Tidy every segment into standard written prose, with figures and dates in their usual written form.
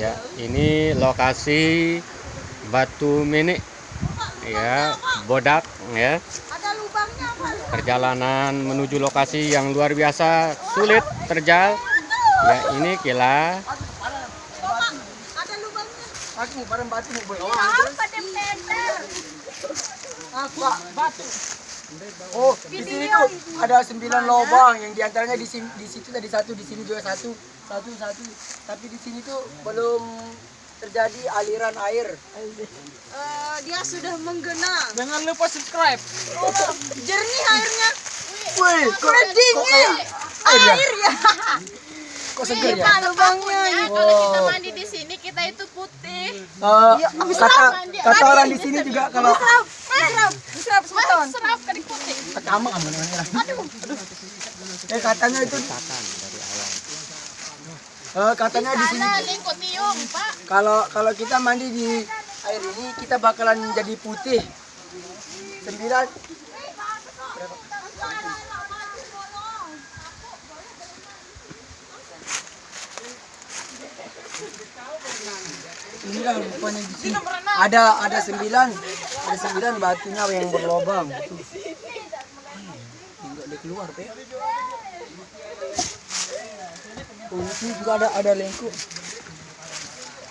Ya, ini lokasi Batu Minik ya, Bodak ya. Ada lubangnya, Pak. Perjalanan menuju lokasi yang luar biasa sulit terjal. Ya, ini Kila. Ada lubangnya. Aku barang batu mau boy. Apa dempender? Aku batu. Oh, di sini tuh ada 9 lubang yang diantaranya di situ tadi satu, di sini juga satu. Tapi di sini tuh belum terjadi aliran air. Dia sudah menggena. Jangan lupa subscribe. Jernih airnya. Wih, kok Dingin. air ya? Air ya. Kok seger ya? Pak, lubangnya. Kalau kita mandi di sini kita itu putih. Kata orang di sini juga kalau Serap sebeton. Serap kering putih. pertama aman ya. Katanya itu katanya di sini Sana lingkut tiung, Pak. kalau kita mandi di air ini kita bakalan jadi putih. 9 ini kan rupanya di sini ada 9 batunya yang berlobang. Enggak dia keluar, Pak. Oh, di sini juga ada lengkuk.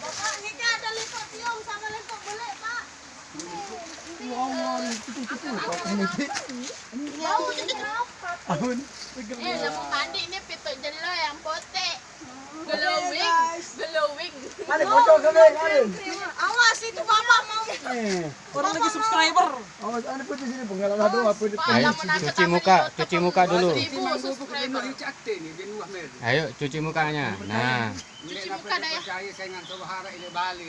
Bapak, ini ada lengkok tiung sama lengkok belek, Pak. Lampu mandi ini pituk jelo yang putih. Glowing. Ada botol kalian. Awas itu Bapak mau. Orang lagi subscriber. Oh, ada putih sini pengalaman aduh apa itu. Ayo cuci muka dulu. 1000 subscriber. Ayo cuci mukanya. Nah. Cuci muka dah ya. Saya dengan Sobahara ini Bali.